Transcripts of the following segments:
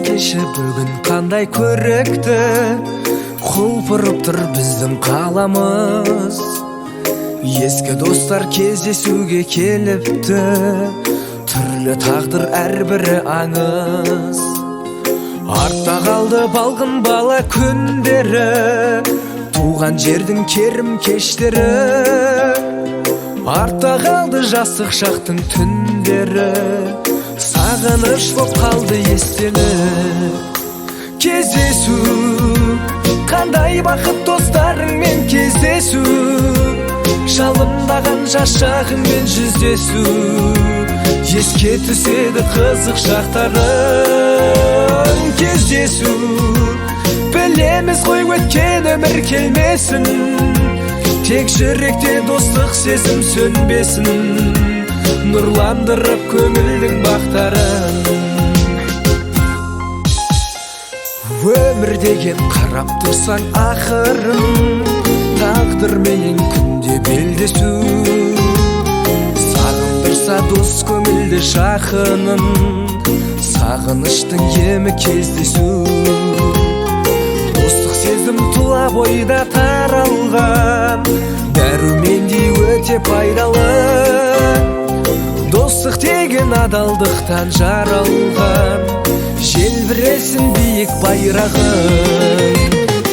айтыңшы бүгін қандай көрікті, құлпырып тұр біздің қаламыз. Ескі достар кездесуге келіпті, түрлі тағдыр әрбірі аңыз. Артта қалды балғын бала күндері, туған жердің керім кештері. Артта қалды жастық шақтың түндері, сағыныш боп қалды естелік. Кездесу, қандай бақыт достарыңмен кездесу, жалындаған жас шағыңмен жүздесу. Еске түседі қызық шақтарын кездесу. Білеміз ғой өткен өмір келмесін, тек жүректе достық сезім сөнбесін, нұрландырып көңілдің бақтарын. Өмір деген қарап тұрсаң ақырын, тағдырменен күнде белдесу. Сағындырса дос көңілді жақынын, сағыныштың емі кездесу. Достық сезім тұла бойда таралған, дәрумендей өте пайдалы. Достық деген адалдықтан жаралған, желбіресін биік байрағын.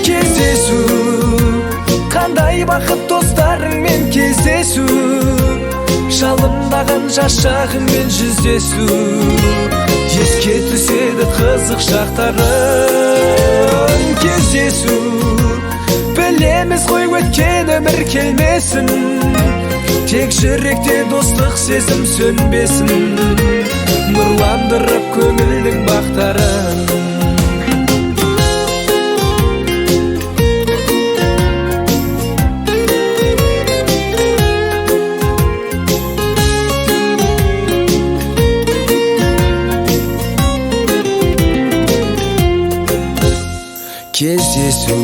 Кездесу, қандай бақыт достарыңмен кездесу, жалындаған жас шағыңмен жүздесу. Еске түседі қызық шақтарын кездесу. Білеміз ғой өткен өмір келмесін, тек жүректе достық сезім сөнбесін, нұрландырып көңілдің бақтарын. Кездесу,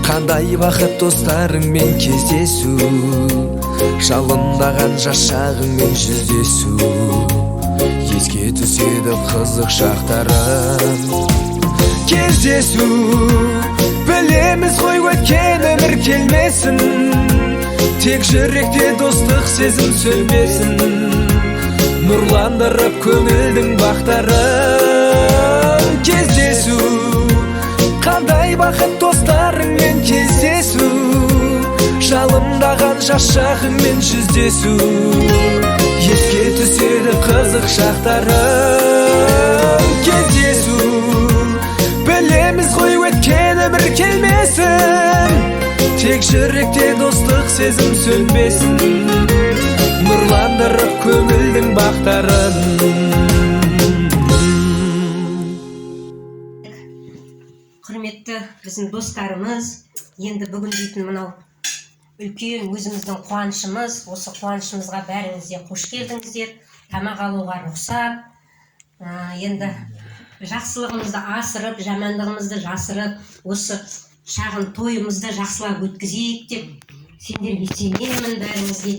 қандай бақыт достарыңмен кездесу, жалындаған жас шағыңмен жүздесу. Еске түседі қызық шақтарын кездесу. Білеміз ғой өткен өмір келмесін, тек жүректе достық сезім сөнбесін, нұрландырып көңілдің бақтарын кездесу. Қандай бақыт достарыңмен кездесу, жалындаған жас шағыңмен жүздесу. Еске түседі қызық шақтарын кездесу. Білеміз ғой өткен өмір келмесін, тек жүректе достық сезім сөнбесін, нұрландырып көңілдің бақтарын. Құрметті біздің достарымыз, енді бүгін дейтін мынау үлкен өзіміздің қуанышымыз. Осы қуанышымызға бәріңіз де қош келдіңіздер. Тамақ алуға рұқсат. Енді жақсылығымызды асырып, жамандығымызды жасырып, осы шағын тойымызды жақсылап өткізейік деп сендерге сенемін бәріңізге.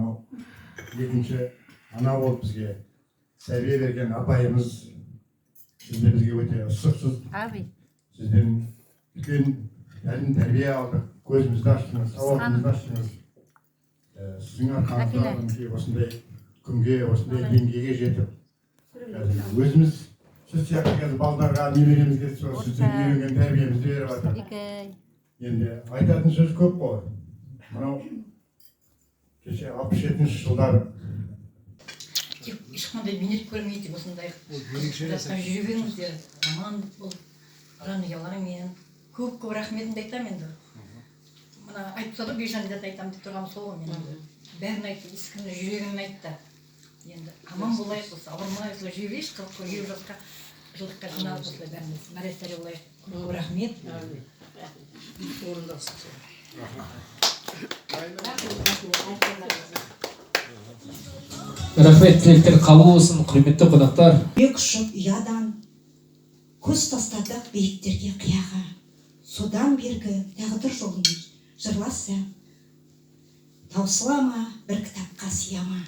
мынау екінші ана болып бізге сәбие берген апайымыз, сіз де бізге өте ыстықсыз. Сізден үлкен тәрбие алдық, көзімізді аштыңыз, сауатымызды аштыңыз. Сіздің арқаңызда мінекей осындай күнге, осындай деңгейге жетіп, өзіміз сіз сияқты қазір балдарға, немеремізге сіздің үйренген тәрбиемізді беріп жатыр. Енді айтатын сөз көп қой. Мынау кеше 67-ші жылдары ешқандай бейнет көрмейді осындай жасқа жүргеніңізде аман бол жанұяларыңмен көп рахметімді айтамын енді. Мына айтса да бейжанды айтамын деп тұрғаным сол ғой мен. Бәрін айтты, ескінің жүрегін айтты. Енді аман болайық, осы ауырмайық, жүре берейік, 40 жасқа жылдыққа жиналып осылай бәріміз мәресіне болайық. Көп рахмет. Рахмет, тілектер қабыл болсын, құрметті қонақтар. Бек ұшып ұядан, көз тастадық биіктерге қияға. Содан бергі тағдыр жолын жырласа, таусылама бір кітапқа сияма.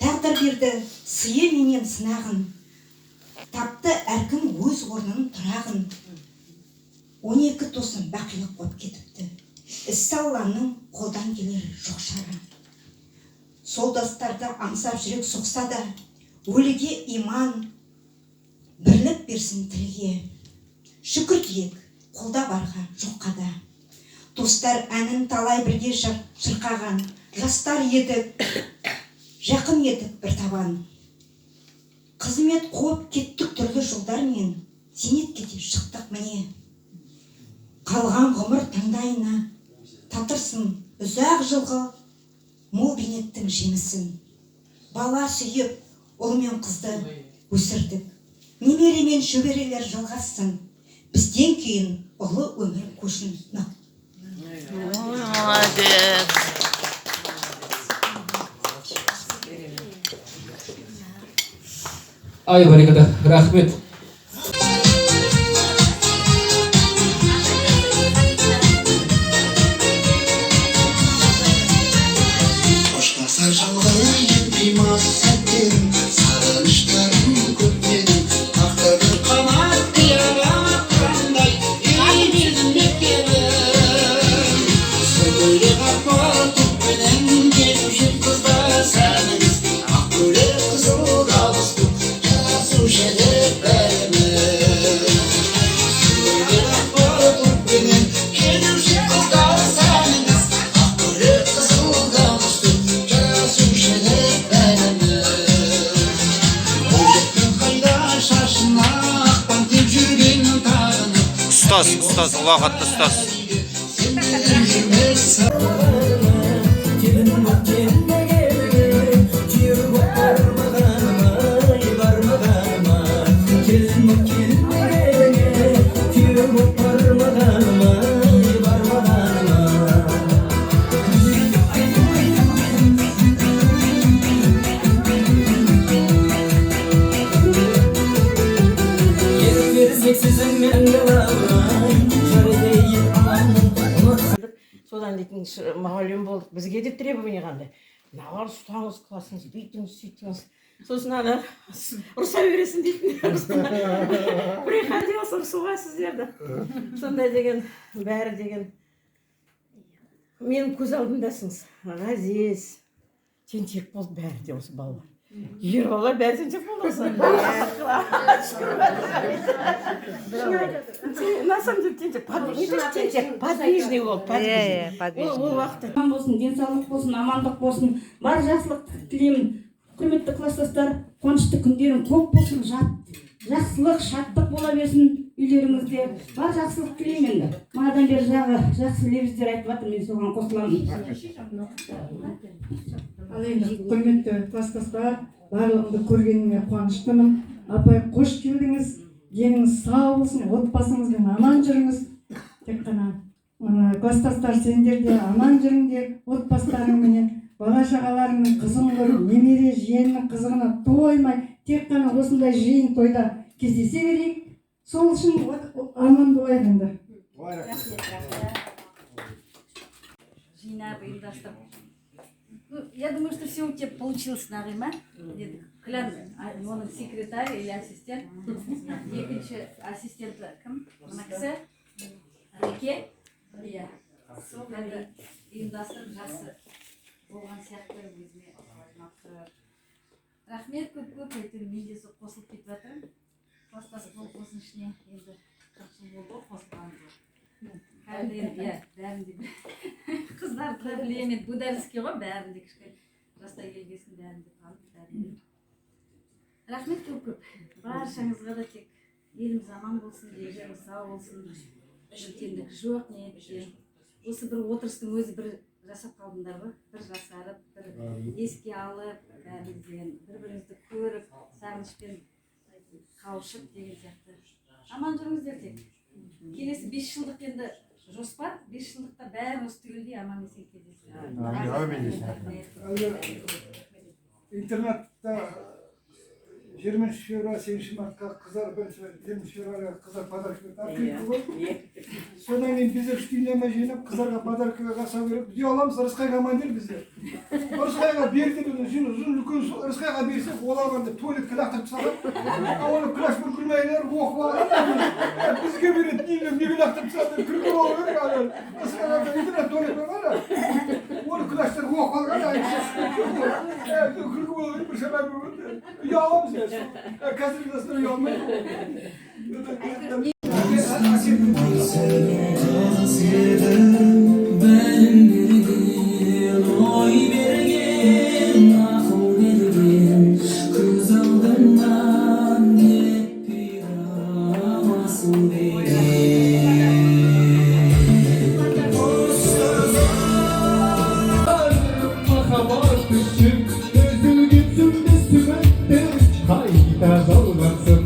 Тағдыр берді сыйы менен сынағын, тапты әркім өз орнын тұрағын. 12 тосын бақилық болып кетіпті, іс Алланың қолдан келер жоқ шара. Солдастарды аңсап жүрек соқса да, өліге иман, бірлік берсін тілге. Шүкір дейік, қолда барға жоққа да. Достар әнін талай бірге шырқаған, жастар едік, жақын едік бір табан. Қызмет қуып кеттік түрлі жолдармен, зейнетке де шықтық міне. Қалған ғұмыр таңдайына татырсын ұзақ жылғы мол бейнеттің жемісін. Бала сүйіп, ұл мен қызды өсірдік. Немере мен шөберелер жалғассын. Бізден кейін ұлы өмір көшін. Ай, барекада, рахмет. Ұстаз, ұлағатты ұстаз. Содан дейтін мұғалім болдық, бізге де требование қандай. Мыналар ұстаңыз классыңыз, бүйтіңіз, сөйтіңіз. Сосын ана ұрса бересің дейтін. Приходи осы ұрсуға сіздерді. Сондай деген, бәрі деген. Менің көз алдымдасыңыз. Ғазиз, тентек болды бәрі де осы балалар. Ер балалар бәрі тентек болды осы. На самом деле тентек, подвижный болды, подвижный. Ол уақытта. Денсаулық болсын, амандық болсын, бар жақсылық тілеймін. Құрметті класстастар, қуанышты күндерің көп болсын, жақсылық, шаттық бола берсін үйлеріңізде. Бар жақсылық тілеймін. Манадан бері жақсы лебіздер айтып жатыр, мен соған қосыламын. Ал енді құрметті класстастар, барлығымды көргеніме қуаныштымын. Апай, қош келдіңіз. Деніңіз сау болсын, отбасыңызбен аман жүріңіз. Тек қана класстастар, сендер де аман жүріңдер, отбасыларыңменен. Бала шағаларыңның қызын көріп, немере жиеннің қызығына тоймай, тек қана осындай жиын тойда кездесе берейік. Сол үшін аман болайық енді. Жинап ұйымдастырып Ну, я думаю, что все у тебя получилось, Нағима. Клян, оның секретарь или ассистент. Екінші ассистенті кім? Мына кісі? Реке? Иә. Сол енді ұйымдастырып жақсы болған сияқты өзіме мақтырып. Рахмет көп-көп, әйтеуір мен де сол қосылып кетіп жатырмын. Класстас болсын ішіне енді 40 жыл болды қосылған жоқ. Қазір енді иә, бәрін де қыздарды да білемін, бұл дәріске ғой, бәрін де кішкене жастай келгесін бәрін де танып, бәрін де. Рахмет көп-көп. Баршаңызға да тек еліміз аман болсын, деніңіз сау болсын, шілтендік жоқ, не еткен. Осы бір отырыстың өзі бір жасап қалдыңдар ғой, бір жасарып, бір еске алып, бәрімізден бір-бірімізді көріп, сағынышпен қауышып деген сияқты. Аман жүріңіздер тек. Келесі 5 жылдық енді жоспар, 5 жылдықта бәрі осы түгелдей аман есен кездесін. Интернетта 20 февраль 7 мартқа қыздар 20 февраль қыздар подарок берді. Содан кейін біздер үштейінлеме жинап қыздарға подарок жасау керек. Біз аламыз, Рысқай командир бізде. Рысқайға берді біз, үлкен Рысқайға берсек, ол алғанда туалетке лақтырып салады. Оны класс бір күлмейлер, оқып алады. Бізге береді, неге лақтырып салады, күлгі болу керек. Рысқайға интернет туалет бар. Оны класстар оқып алған. Күлгі болу керек, бір себебі болды. Ұяламыз ya. Қазіргі жастар ұялмайды. Kazılmasın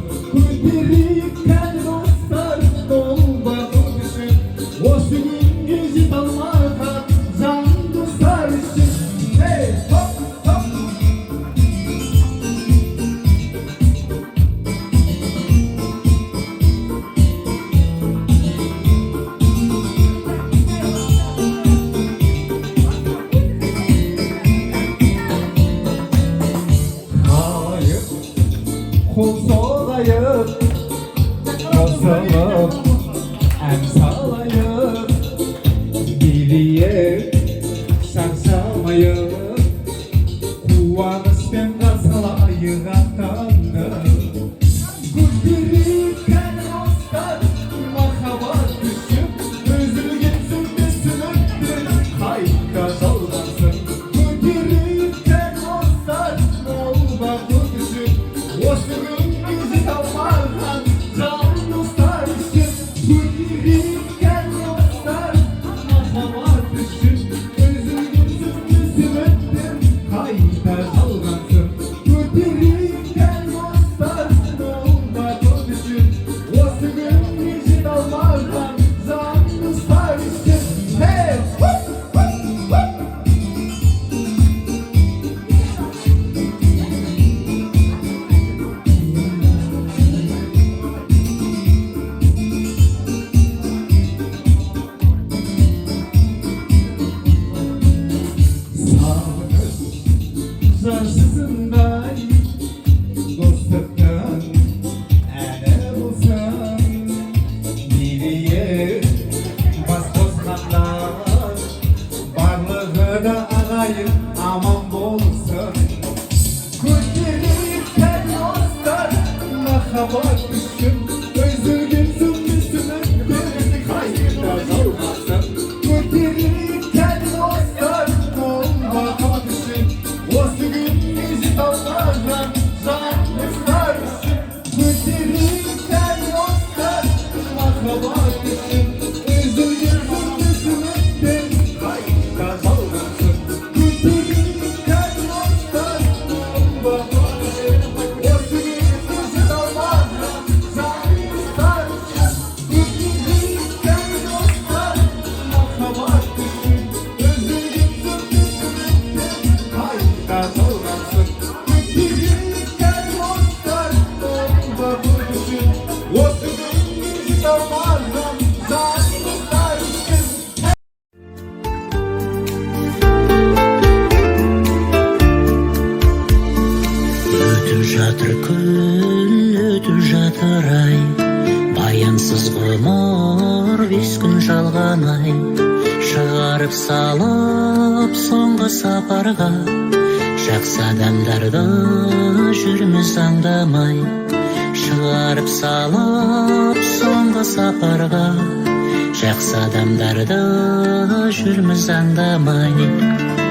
ғұмыр 5 күн жалғамай, шығарып салып соңғы сапарға, жақсы адамдарды жүрміз аңдамай, шығарып салып соңғы сапарға, жақсы адамдарды жүрміз аңдамай.